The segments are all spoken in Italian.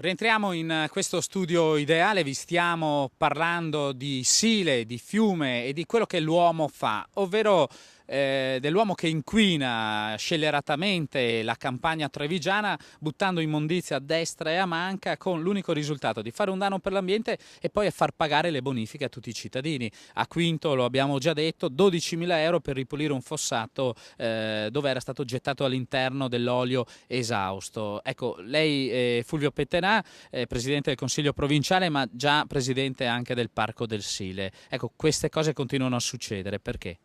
Rientriamo in questo studio ideale, vi stiamo parlando di Sile, di fiume e di quello che l'uomo fa, ovvero dell'uomo che inquina scelleratamente la campagna trevigiana buttando immondizia a destra e a manca, con l'unico risultato di fare un danno per l'ambiente e poi a far pagare le bonifiche a tutti i cittadini. A Quinto, lo abbiamo già detto, 12.000 euro per ripulire un fossato dove era stato gettato all'interno dell'olio esausto. Ecco, lei Fulvio Pettenà, presidente del Consiglio provinciale, ma già presidente anche del Parco del Sile. Ecco, queste cose continuano a succedere, perché?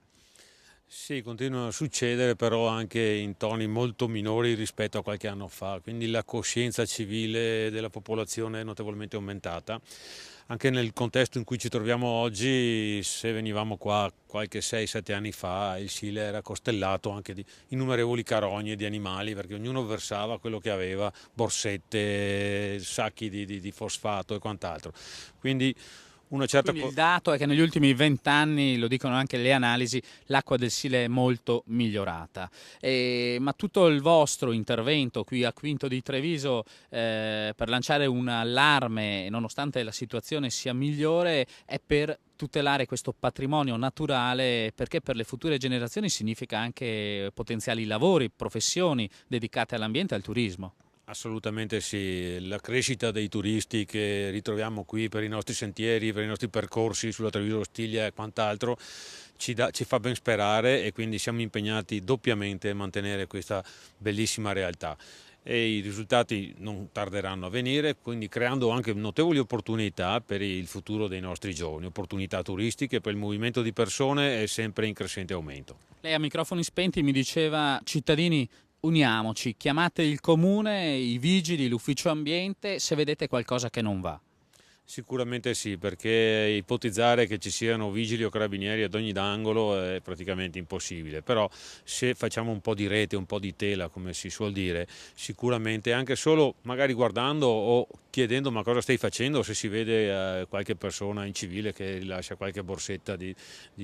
Sì, continuano a succedere, però anche in toni molto minori rispetto a qualche anno fa, quindi la coscienza civile della popolazione è notevolmente aumentata. Anche nel contesto in cui ci troviamo oggi, se venivamo qua qualche 6-7 anni fa, il Sile era costellato anche di innumerevoli carogne di animali, perché ognuno versava quello che aveva, borsette, sacchi di fosfato e quant'altro. Quindi una certa Quindi il dato è che negli ultimi 20 anni, lo dicono anche le analisi, l'acqua del Sile è molto migliorata. Ma tutto il vostro intervento qui a Quinto di Treviso per lanciare un allarme, nonostante la situazione sia migliore, è per tutelare questo patrimonio naturale, perché per le future generazioni significa anche potenziali lavori, professioni dedicate all'ambiente e al turismo. Assolutamente sì, la crescita dei turisti che ritroviamo qui per i nostri sentieri, per i nostri percorsi sulla Treviso Stiglia e quant'altro ci fa ben sperare, e quindi siamo impegnati doppiamente a mantenere questa bellissima realtà. E i risultati non tarderanno a venire, quindi creando anche notevoli opportunità per il futuro dei nostri giovani, opportunità turistiche. Per il movimento di persone è sempre in crescente aumento. Lei a microfoni spenti mi diceva: cittadini, uniamoci, chiamate il comune, i vigili, l'ufficio ambiente se vedete qualcosa che non va. Sicuramente sì, perché ipotizzare che ci siano vigili o carabinieri ad ogni angolo è praticamente impossibile, però se facciamo un po' di rete, un po' di tela, come si suol dire, sicuramente anche solo magari guardando o chiedendo ma cosa stai facendo, se si vede qualche persona in civile che rilascia qualche borsetta di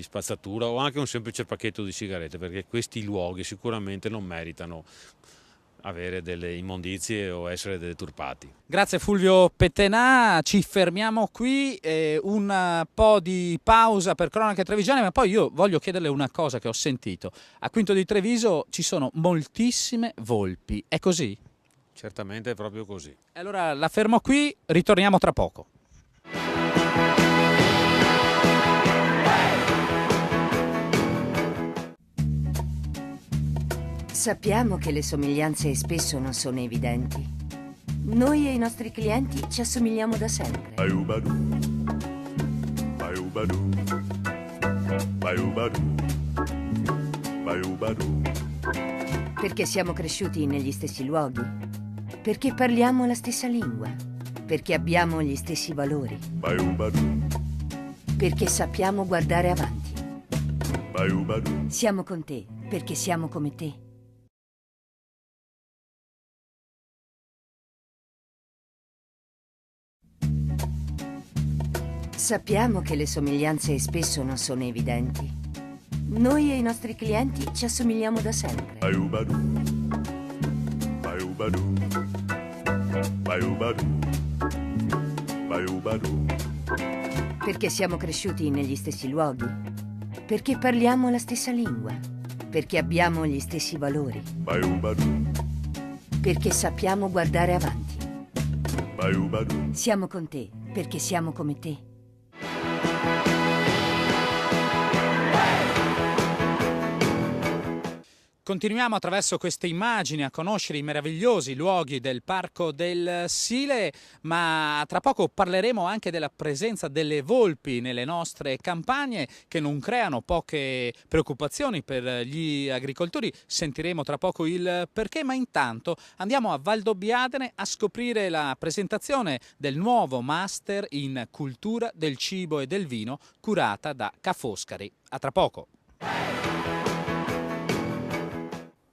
spazzatura o anche un semplice pacchetto di sigarette, perché questi luoghi sicuramente non meritano avere delle immondizie o essere deturpati. Grazie Fulvio Pettenà, ci fermiamo qui, un po' di pausa per cronache trevigiane, ma poi io voglio chiederle una cosa che ho sentito. A Quinto di Treviso ci sono moltissime volpi, è così? Certamente è proprio così. E allora la fermo qui, ritorniamo tra poco. Sappiamo che le somiglianze spesso non sono evidenti. Noi e i nostri clienti ci assomigliamo da sempre. Baiubadu, baiubadu, baiubadu, baiubadu. Perché siamo cresciuti negli stessi luoghi. Perché parliamo la stessa lingua. Perché abbiamo gli stessi valori. Baiubadu, Perché sappiamo guardare avanti. baiubadu. Siamo con te perché siamo come te. Sappiamo che le somiglianze spesso non sono evidenti. Noi e i nostri clienti ci assomigliamo da sempre. Baiubadu, baiubadu, baiubadu, baiubadu. Perché siamo cresciuti negli stessi luoghi. Perché parliamo la stessa lingua. Perché abbiamo gli stessi valori. Baiubadu, Perché sappiamo guardare avanti. baiubadu. Siamo con te perché siamo come te. Continuiamo attraverso queste immagini a conoscere i meravigliosi luoghi del Parco del Sile, ma tra poco parleremo anche della presenza delle volpi nelle nostre campagne, che non creano poche preoccupazioni per gli agricoltori. Sentiremo tra poco il perché, ma intanto andiamo a Valdobbiadene a scoprire la presentazione del nuovo Master in Cultura del Cibo e del Vino curata da Ca' Foscari. A tra poco.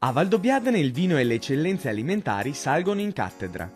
A Valdobbiadene il vino e le eccellenze alimentari salgono in cattedra.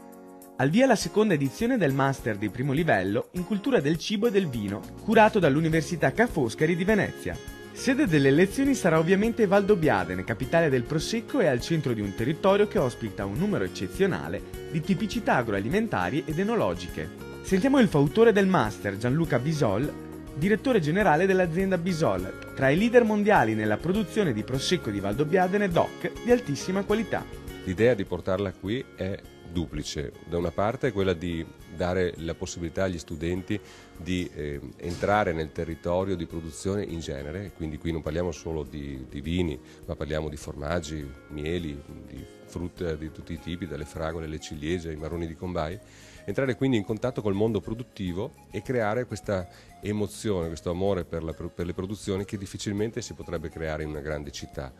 Al via la seconda edizione del Master di primo livello in cultura del cibo e del vino, curato dall'Università Ca' Foscari di Venezia. Sede delle elezioni sarà ovviamente Valdobbiadene, capitale del Prosecco e al centro di un territorio che ospita un numero eccezionale di tipicità agroalimentari ed enologiche. Sentiamo il fautore del master, Gianluca Bisol, direttore generale dell'azienda Bisol, tra i leader mondiali nella produzione di Prosecco di Valdobbiadene DOC di altissima qualità. L'idea di portarla qui è duplice. Da una parte è quella di dare la possibilità agli studenti di entrare nel territorio di produzione in genere, quindi qui non parliamo solo di vini, ma parliamo di formaggi, mieli, di frutta di tutti i tipi, dalle fragole alle ciliegie, ai marroni di Combay, entrare quindi in contatto col mondo produttivo e creare questa emozione, questo amore per le produzioni che difficilmente si potrebbe creare in una grande città.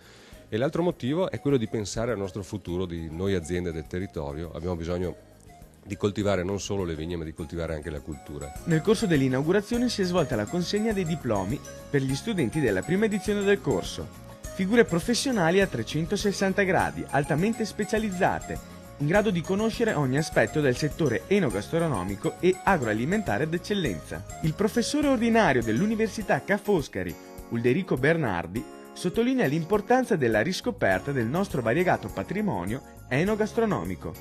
E l'altro motivo è quello di pensare al nostro futuro di noi aziende del territorio. Abbiamo bisogno di coltivare non solo le vigne, ma di coltivare anche la cultura. Nel corso dell'inaugurazione si è svolta la consegna dei diplomi per gli studenti della prima edizione del corso. Figure professionali a 360 gradi, altamente specializzate, in grado di conoscere ogni aspetto del settore enogastronomico e agroalimentare d'eccellenza. Il professore ordinario dell'Università Ca' Foscari, Ulderico Bernardi, sottolinea l'importanza della riscoperta del nostro variegato patrimonio enogastronomico.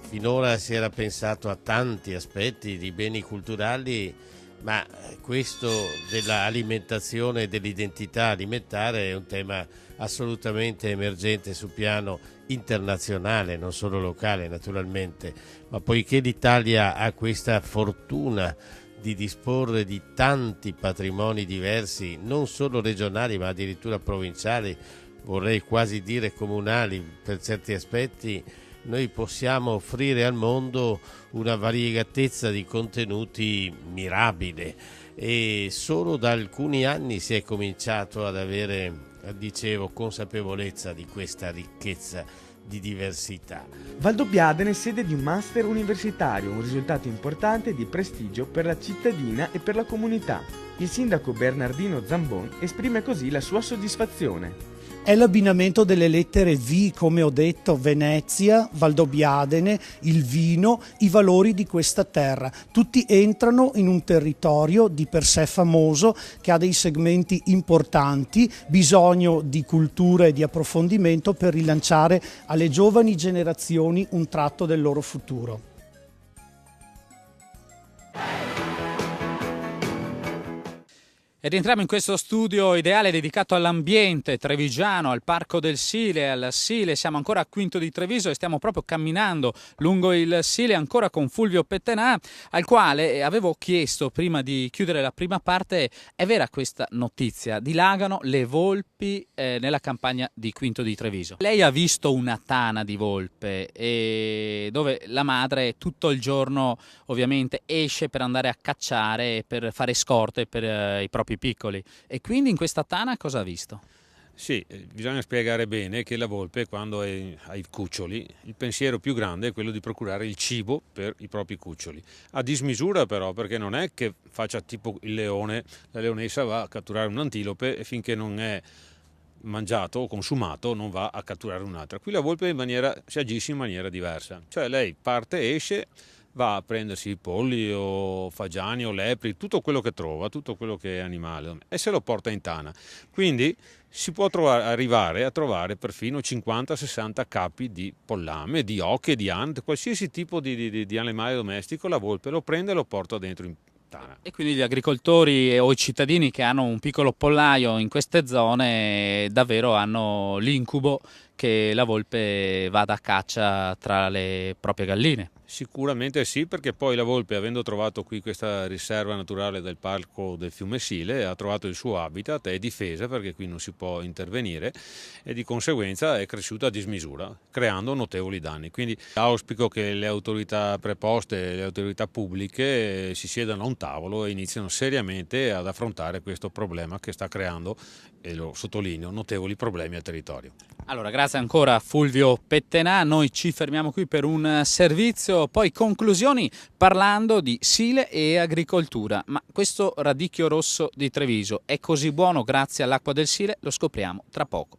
Finora si era pensato a tanti aspetti di beni culturali, ma questo dell'alimentazione e dell'identità alimentare è un tema assolutamente emergente sul piano internazionale, non solo locale naturalmente, ma poiché l'Italia ha questa fortuna di disporre di tanti patrimoni diversi, non solo regionali ma addirittura provinciali, vorrei quasi dire comunali per certi aspetti, noi possiamo offrire al mondo una variegatezza di contenuti mirabile e solo da alcuni anni si è cominciato ad avere, dicevo, consapevolezza di questa ricchezza di diversità. Valdobbiadene è sede di un master universitario, un risultato importante e di prestigio per la cittadina e per la comunità. Il sindaco Bernardino Zambon esprime così la sua soddisfazione. È l'abbinamento delle lettere V, come ho detto, Venezia, Valdobbiadene, il vino, i valori di questa terra. Tutti entrano in un territorio di per sé famoso che ha dei segmenti importanti, bisogno di cultura e di approfondimento per rilanciare alle giovani generazioni un tratto del loro futuro. E rientriamo in questo studio ideale dedicato all'ambiente trevigiano, al Parco del Sile, al Sile. Siamo ancora a Quinto di Treviso e stiamo proprio camminando lungo il Sile ancora con Fulvio Pettenà, al quale avevo chiesto prima di chiudere la prima parte: è vera questa notizia? Dilagano le volpi nella campagna di Quinto di Treviso. Lei ha visto una tana di volpe dove la madre tutto il giorno ovviamente esce per andare a cacciare, per fare scorte per i propri piccoli, e quindi in questa tana cosa ha visto? Sì, bisogna spiegare bene che la volpe, quando ha i cuccioli, il pensiero più grande è quello di procurare il cibo per i propri cuccioli, a dismisura però, perché non è che faccia tipo il leone, la leonessa va a catturare un'antilope e finché non è mangiato o consumato non va a catturare un'altra. Qui la volpe si agisce in maniera diversa, cioè lei parte, esce, va a prendersi i polli o fagiani o lepri, tutto quello che trova, tutto quello che è animale, e se lo porta in tana. Quindi si può arrivare a trovare perfino 50-60 capi di pollame, di oche, di ante, qualsiasi tipo di animale domestico, la volpe lo prende e lo porta dentro in tana. E quindi gli agricoltori o i cittadini che hanno un piccolo pollaio in queste zone davvero hanno l'incubo che la volpe vada a caccia tra le proprie galline. Sicuramente sì, perché poi la volpe, avendo trovato qui questa riserva naturale del parco del fiume Sile, ha trovato il suo habitat, è difesa perché qui non si può intervenire e di conseguenza è cresciuta a dismisura, creando notevoli danni. Quindi auspico che le autorità preposte, le autorità pubbliche si siedano a un tavolo e iniziano seriamente ad affrontare questo problema che sta creando, e lo sottolineo, notevoli problemi al territorio. Allora, grazie ancora a Fulvio Pettenà, noi ci fermiamo qui per un servizio, poi conclusioni parlando di Sile e agricoltura. Ma questo radicchio rosso di Treviso è così buono grazie all'acqua del Sile? Lo scopriamo tra poco.